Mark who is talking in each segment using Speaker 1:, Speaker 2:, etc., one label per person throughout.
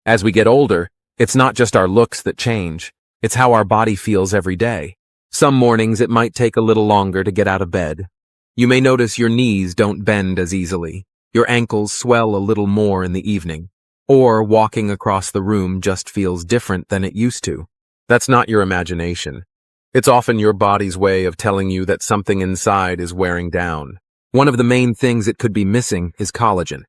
Speaker 1: As we get older, it's not just our looks that change, it's how our body feels every day. Some mornings it might take a little longer to get out of bed. You may notice your knees don't bend as easily, your ankles swell a little more in the evening, or walking across the room just feels different than it used to. That's not your imagination. It's often your body's way of telling you that something inside is wearing down. One of the main things it could be missing is collagen.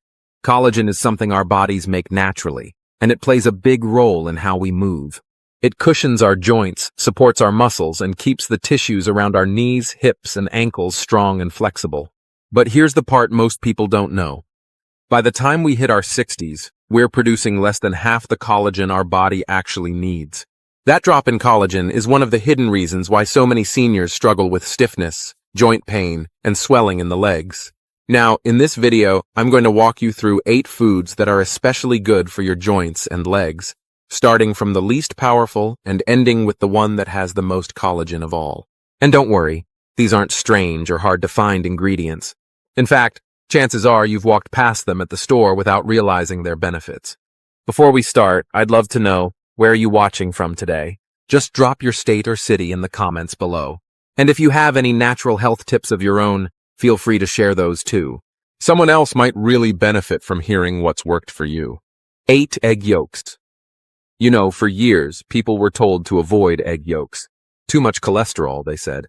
Speaker 1: Collagen is something our bodies make naturally, and it plays a big role in how we move. It cushions our joints, supports our muscles, and keeps the tissues around our knees, hips, and ankles strong and flexible. But here's the part most people don't know. By the time we hit our 60s, we're producing less than half the collagen our body actually needs. That drop in collagen is one of the hidden reasons why so many seniors struggle with stiffness, joint pain, and swelling in the legs. Now, in this video, I'm going to walk you through 8 foods that are especially good for your joints and legs, starting from the least powerful and ending with the one that has the most collagen of all. And don't worry, these aren't strange or hard to find ingredients. In fact, chances are you've walked past them at the store without realizing their benefits. Before we start, I'd love to know, where are you watching from today? Just drop your state or city in the comments below. And if you have any natural health tips of your own, feel free to share those too. Someone else might really benefit from hearing what's worked for you. 8 egg yolks. You know, for years, people were told to avoid egg yolks. Too much cholesterol, they said.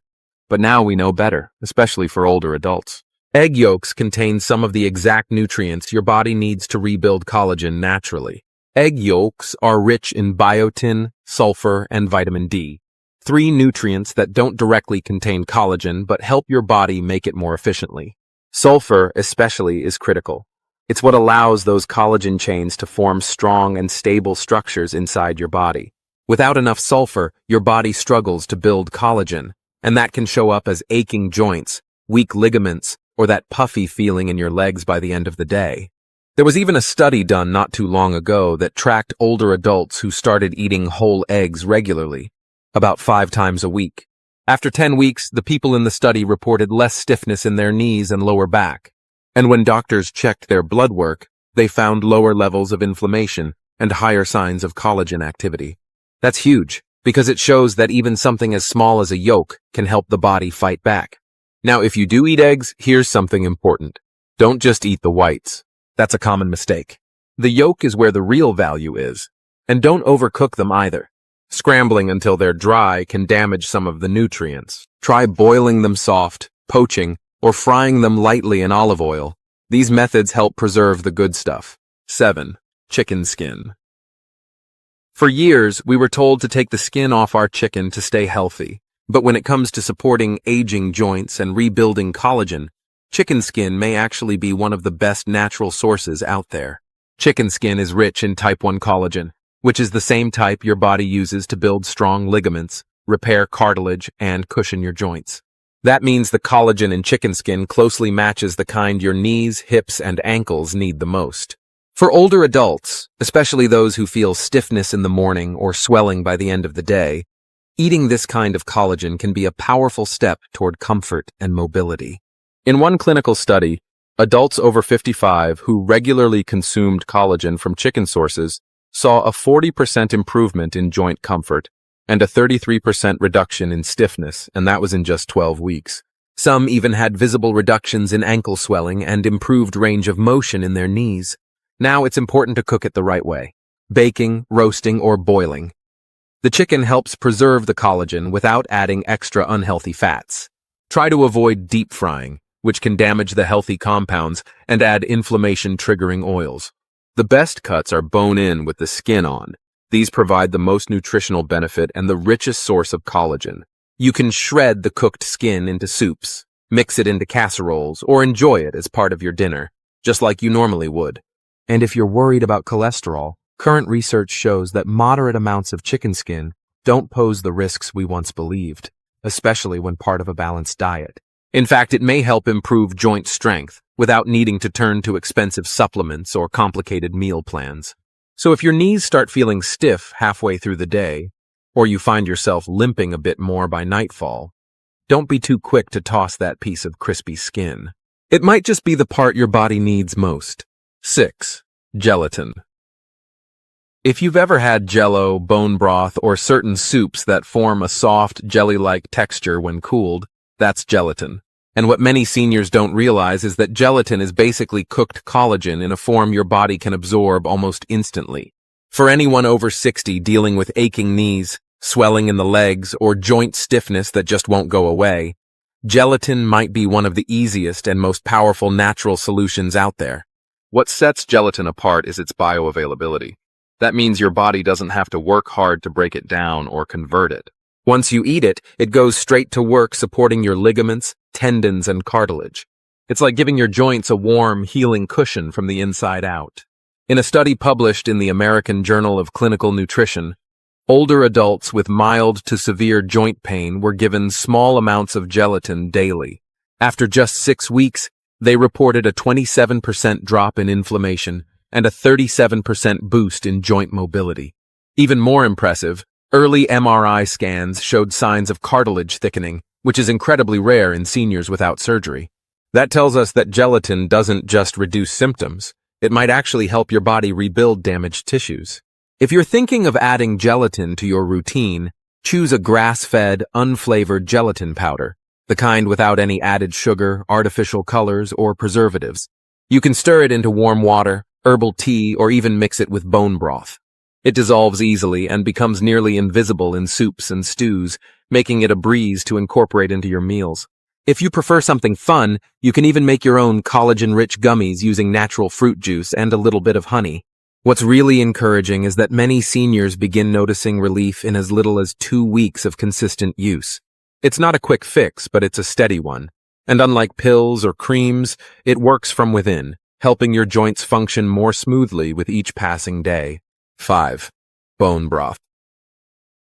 Speaker 1: But now we know better, especially for older adults. Egg yolks contain some of the exact nutrients your body needs to rebuild collagen naturally. Egg yolks are rich in biotin, sulfur, and vitamin D, 3 nutrients that don't directly contain collagen but help your body make it more efficiently. Sulfur, especially, is critical. It's what allows those collagen chains to form strong and stable structures inside your body. Without enough sulfur, your body struggles to build collagen, and that can show up as aching joints, weak ligaments, or that puffy feeling in your legs by the end of the day. There was even a study done not too long ago that tracked older adults who started eating whole eggs regularly, about 5 times a week. After 10 weeks, the people in the study reported less stiffness in their knees and lower back. And when doctors checked their blood work, they found lower levels of inflammation and higher signs of collagen activity. That's huge, because it shows that even something as small as a yolk can help the body fight back. Now, if you do eat eggs, here's something important. Don't just eat the whites. That's a common mistake. The yolk is where the real value is. And don't overcook them either. Scrambling until they're dry can damage some of the nutrients. Try boiling them soft, poaching, or frying them lightly in olive oil. These methods help preserve the good stuff. 7. Chicken skin. For years, we were told to take the skin off our chicken to stay healthy. But when it comes to supporting aging joints and rebuilding collagen, chicken skin may actually be one of the best natural sources out there. Chicken skin is rich in type 1 collagen, which is the same type your body uses to build strong ligaments, repair cartilage, and cushion your joints. That means the collagen in chicken skin closely matches the kind your knees, hips, and ankles need the most. For older adults, especially those who feel stiffness in the morning or swelling by the end of the day, eating this kind of collagen can be a powerful step toward comfort and mobility. In one clinical study, adults over 55 who regularly consumed collagen from chicken sources saw a 40% improvement in joint comfort and a 33% reduction in stiffness, and that was in just 12 weeks. Some even had visible reductions in ankle swelling and improved range of motion in their knees. Now it's important to cook it the right way: baking, roasting, or boiling. The chicken helps preserve the collagen without adding extra unhealthy fats. Try to avoid deep frying, which can damage the healthy compounds and add inflammation-triggering oils. The best cuts are bone-in with the skin on. These provide the most nutritional benefit and the richest source of collagen. You can shred the cooked skin into soups, mix it into casseroles, or enjoy it as part of your dinner, just like you normally would. And if you're worried about cholesterol, current research shows that moderate amounts of chicken skin don't pose the risks we once believed, especially when part of a balanced diet. In fact, it may help improve joint strength without needing to turn to expensive supplements or complicated meal plans. So if your knees start feeling stiff halfway through the day, or you find yourself limping a bit more by nightfall, don't be too quick to toss that piece of crispy skin. It might just be the part your body needs most. 6. Gelatin. If you've ever had Jell-O, bone broth, or certain soups that form a soft, jelly-like texture when cooled, that's gelatin. And what many seniors don't realize is that gelatin is basically cooked collagen in a form your body can absorb almost instantly. For anyone over 60 dealing with aching knees, swelling in the legs, or joint stiffness that just won't go away, gelatin might be one of the easiest and most powerful natural solutions out there. What sets gelatin apart is its bioavailability. That means your body doesn't have to work hard to break it down or convert it. Once you eat it, it goes straight to work supporting your ligaments, tendons, and cartilage. It's like giving your joints a warm, healing cushion from the inside out. In a study published in the American Journal of Clinical Nutrition, older adults with mild to severe joint pain were given small amounts of gelatin daily. After just 6 weeks, they reported a 27% drop in inflammation and a 37% boost in joint mobility. Even more impressive, early MRI scans showed signs of cartilage thickening, which is incredibly rare in seniors without surgery. That tells us that gelatin doesn't just reduce symptoms, it might actually help your body rebuild damaged tissues. If you're thinking of adding gelatin to your routine, choose a grass-fed, unflavored gelatin powder, the kind without any added sugar, artificial colors, or preservatives. You can stir it into warm water, herbal tea, or even mix it with bone broth. It dissolves easily and becomes nearly invisible in soups and stews, making it a breeze to incorporate into your meals. If you prefer something fun, you can even make your own collagen-rich gummies using natural fruit juice and a little bit of honey. What's really encouraging is that many seniors begin noticing relief in as little as 2 weeks of consistent use. It's not a quick fix, but it's a steady one. And unlike pills or creams, it works from within, helping your joints function more smoothly with each passing day. 5. Bone broth.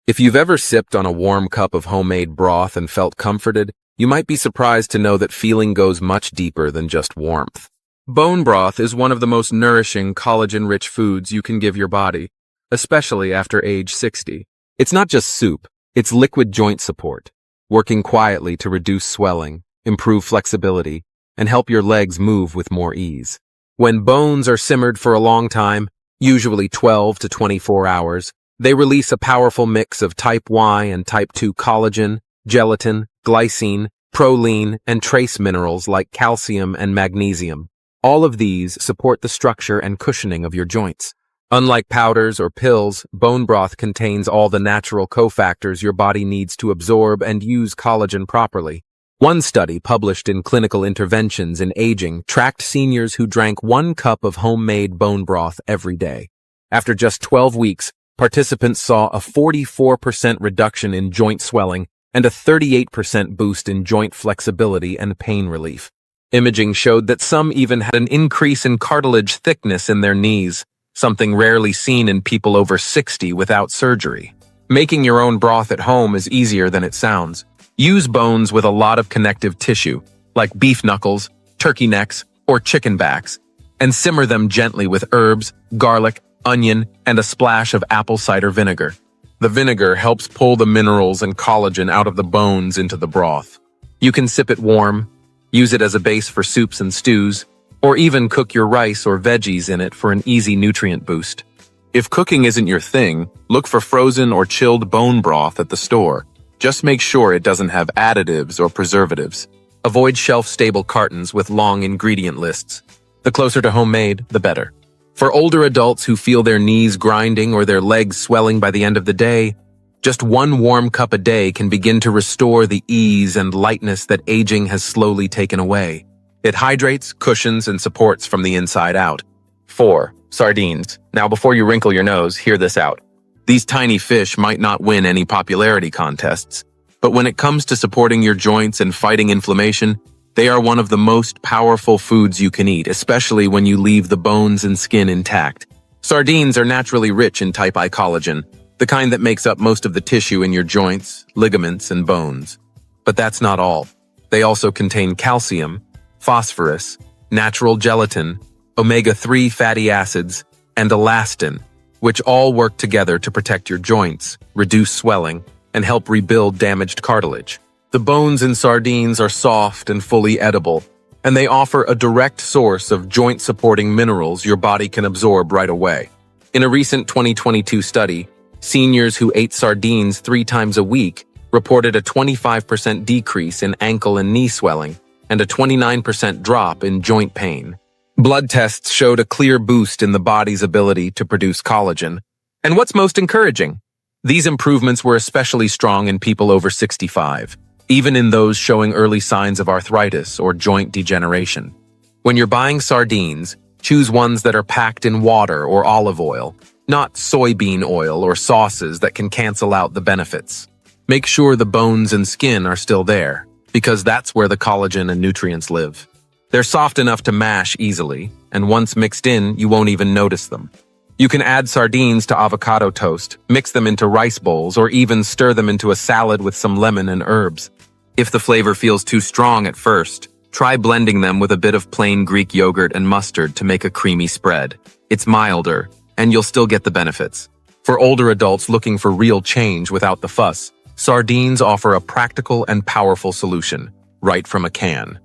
Speaker 1: If you've ever sipped on a warm cup of homemade broth and felt comforted, you might be surprised to know that feeling goes much deeper than just warmth. Bone broth is one of the most nourishing, collagen-rich foods you can give your body, especially after age 60. It's not just soup, it's liquid joint support, working quietly to reduce swelling, improve flexibility, and help your legs move with more ease. When bones are simmered for a long time, usually 12 to 24 hours, they release a powerful mix of type Y and type 2 collagen, gelatin, glycine, proline, and trace minerals like calcium and magnesium. All of these support the structure and cushioning of your joints. Unlike powders or pills, bone broth contains all the natural cofactors your body needs to absorb and use collagen properly. One study published in Clinical Interventions in Aging tracked seniors who drank 1 cup of homemade bone broth every day. After just 12 weeks, participants saw a 44% reduction in joint swelling and a 38% boost in joint flexibility and pain relief. Imaging showed that some even had an increase in cartilage thickness in their knees, something rarely seen in people over 60 without surgery. Making your own broth at home is easier than it sounds. Use bones with a lot of connective tissue, like beef knuckles, turkey necks, or chicken backs, and simmer them gently with herbs, garlic, onion, and a splash of apple cider vinegar. The vinegar helps pull the minerals and collagen out of the bones into the broth. You can sip it warm, use it as a base for soups and stews, or even cook your rice or veggies in it for an easy nutrient boost. If cooking isn't your thing, look for frozen or chilled bone broth at the store. Just make sure it doesn't have additives or preservatives. Avoid shelf-stable cartons with long ingredient lists. The closer to homemade, the better. For older adults who feel their knees grinding or their legs swelling by the end of the day, just 1 warm cup a day can begin to restore the ease and lightness that aging has slowly taken away. It hydrates, cushions, and supports from the inside out. 4. Sardines. Now before you wrinkle your nose, hear this out. These tiny fish might not win any popularity contests, but when it comes to supporting your joints and fighting inflammation, they are one of the most powerful foods you can eat, especially when you leave the bones and skin intact. Sardines are naturally rich in type I collagen, the kind that makes up most of the tissue in your joints, ligaments, and bones. But that's not all. They also contain calcium, phosphorus, natural gelatin, omega-3 fatty acids, and elastin, which all work together to protect your joints, reduce swelling, and help rebuild damaged cartilage. The bones in sardines are soft and fully edible, and they offer a direct source of joint-supporting minerals your body can absorb right away. In a recent 2022 study, seniors who ate sardines 3 times a week reported a 25% decrease in ankle and knee swelling and a 29% drop in joint pain. Blood tests showed a clear boost in the body's ability to produce collagen. And what's most encouraging? These improvements were especially strong in people over 65, even in those showing early signs of arthritis or joint degeneration. When you're buying sardines, choose ones that are packed in water or olive oil, not soybean oil or sauces that can cancel out the benefits. Make sure the bones and skin are still there, because that's where the collagen and nutrients live. They're soft enough to mash easily, and once mixed in, you won't even notice them. You can add sardines to avocado toast, mix them into rice bowls, or even stir them into a salad with some lemon and herbs. If the flavor feels too strong at first, try blending them with a bit of plain Greek yogurt and mustard to make a creamy spread. It's milder, and you'll still get the benefits. For older adults looking for real change without the fuss, sardines offer a practical and powerful solution, right from a can.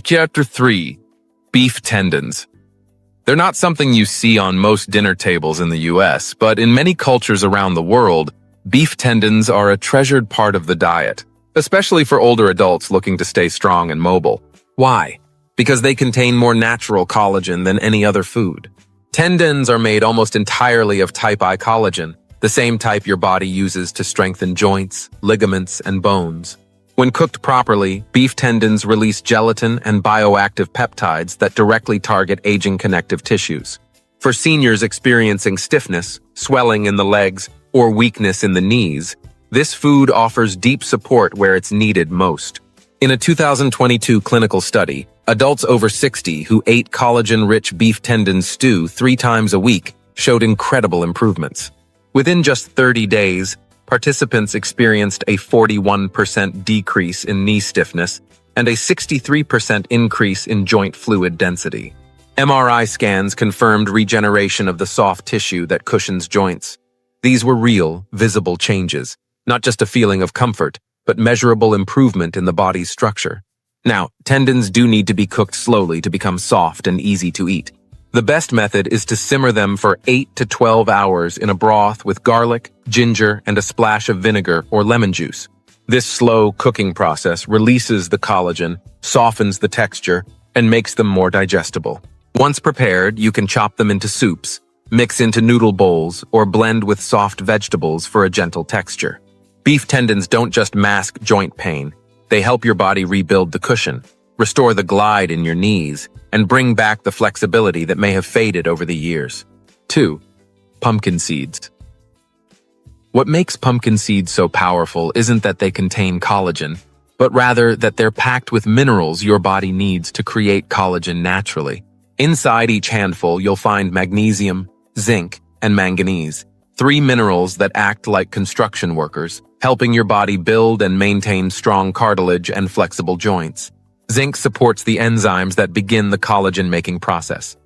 Speaker 1: Chapter 3. Beef tendons. They're not something you see on most dinner tables in the US, but in many cultures around the world, beef tendons are a treasured part of the diet, especially for older adults looking to stay strong and mobile. Why? Because they contain more natural collagen than any other food. Tendons are made almost entirely of type I collagen, the same type your body uses to strengthen joints, ligaments, and bones. When cooked properly, beef tendons release gelatin and bioactive peptides that directly target aging connective tissues. For seniors experiencing stiffness, swelling in the legs, or weakness in the knees, this food offers deep support where it's needed most. In a 2022 clinical study, adults over 60 who ate collagen-rich beef tendon stew 3 times a week showed incredible improvements. Within just 30 days, participants experienced a 41% decrease in knee stiffness and a 63% increase in joint fluid density. MRI scans confirmed regeneration of the soft tissue that cushions joints. These were real, visible changes, not just a feeling of comfort, but measurable improvement in the body's structure. Now, tendons do need to be cooked slowly to become soft and easy to eat. The best method is to simmer them for 8 to 12 hours in a broth with garlic, ginger, and a splash of vinegar or lemon juice. This slow cooking process releases the collagen, softens the texture, and makes them more digestible. Once prepared, you can chop them into soups, mix into noodle bowls, or blend with soft vegetables for a gentle texture. Beef tendons don't just mask joint pain. They help your body rebuild the cushion, restore the glide in your knees, and bring back the flexibility that may have faded over the years. 2. Pumpkin seeds. What makes pumpkin seeds so powerful isn't that they contain collagen, but rather that they're packed with minerals your body needs to create collagen naturally. Inside each handful, you'll find magnesium, zinc, and manganese, 3 minerals that act like construction workers, helping your body build and maintain strong cartilage and flexible joints. Zinc supports the enzymes that begin the collagen-making process.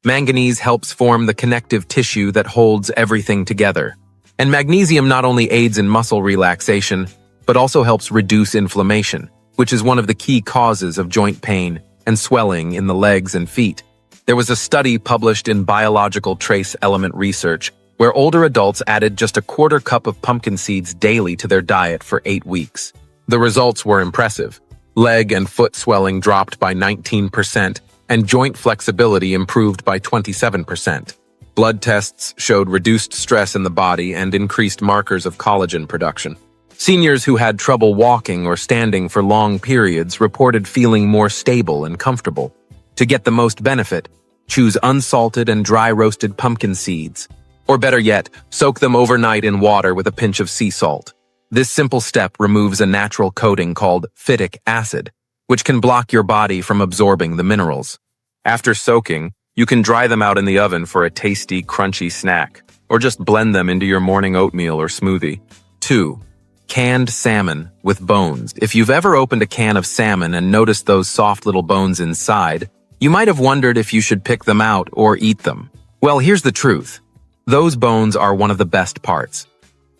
Speaker 1: Manganese helps form the connective tissue that holds everything together. And magnesium not only aids in muscle relaxation, but also helps reduce inflammation, which is one of the key causes of joint pain and swelling in the legs and feet. There was a study published in Biological Trace Element Research where older adults added just a quarter cup of pumpkin seeds daily to their diet for 8 weeks. The results were impressive. Leg and foot swelling dropped by 19%, and joint flexibility improved by 27%. Blood tests showed reduced stress in the body and increased markers of collagen production. Seniors who had trouble walking or standing for long periods reported feeling more stable and comfortable. To get the most benefit, choose unsalted and dry-roasted pumpkin seeds. Or better yet, soak them overnight in water with a pinch of sea salt. This simple step removes a natural coating called phytic acid, which can block your body from absorbing the minerals. After soaking, you can dry them out in the oven for a tasty, crunchy snack, or just blend them into your morning oatmeal or smoothie. 2. Canned salmon with bones. If you've ever opened a can of salmon and noticed those soft little bones inside, you might have wondered if you should pick them out or eat them. Well, here's the truth. Those bones are one of the best parts.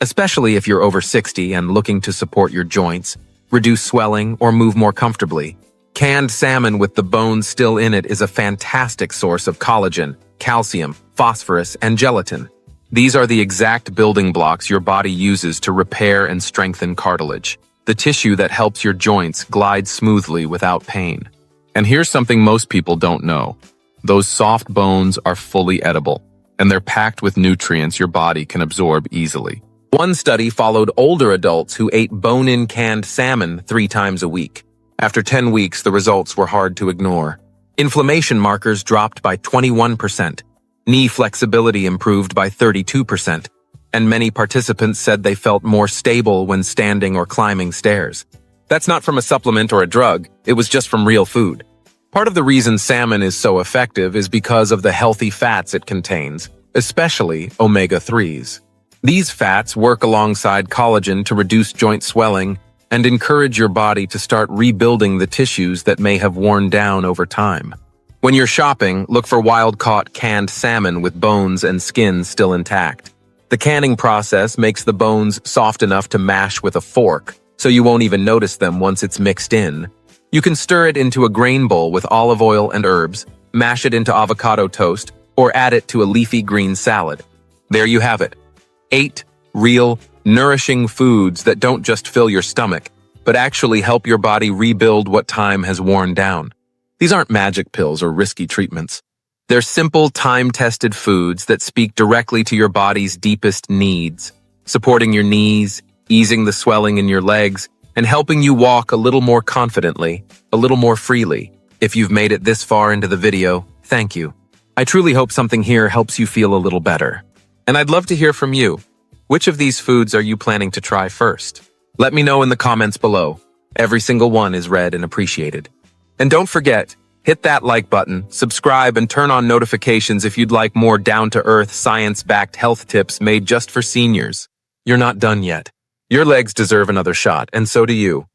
Speaker 1: Especially if you're over 60 and looking to support your joints, reduce swelling, or move more comfortably. Canned salmon with the bones still in it is a fantastic source of collagen, calcium, phosphorus, and gelatin. These are the exact building blocks your body uses to repair and strengthen cartilage, the tissue that helps your joints glide smoothly without pain. And here's something most people don't know. Those soft bones are fully edible, and they're packed with nutrients your body can absorb easily. One study followed older adults who ate bone-in canned salmon 3 times a week. After 10 weeks, the results were hard to ignore. Inflammation markers dropped by 21%, knee flexibility improved by 32%, and many participants said they felt more stable when standing or climbing stairs. That's not from a supplement or a drug, it was just from real food. Part of the reason salmon is so effective is because of the healthy fats it contains, especially omega-3s. These fats work alongside collagen to reduce joint swelling and encourage your body to start rebuilding the tissues that may have worn down over time. When you're shopping, look for wild-caught canned salmon with bones and skin still intact. The canning process makes the bones soft enough to mash with a fork, so you won't even notice them once it's mixed in. You can stir it into a grain bowl with olive oil and herbs, mash it into avocado toast, or add it to a leafy green salad. There you have it. 8 real, nourishing foods that don't just fill your stomach, but actually help your body rebuild what time has worn down. These aren't magic pills or risky treatments. They're simple, time-tested foods that speak directly to your body's deepest needs, supporting your knees, easing the swelling in your legs, and helping you walk a little more confidently, a little more freely. If you've made it this far into the video, thank you. I truly hope something here helps you feel a little better. And I'd love to hear from you. Which of these foods are you planning to try first? Let me know in the comments below. Every single one is read and appreciated. And don't forget, hit that like button, subscribe, and turn on notifications if you'd like more down-to-earth, science-backed health tips made just for seniors. You're not done yet. Your legs deserve another shot, and so do you.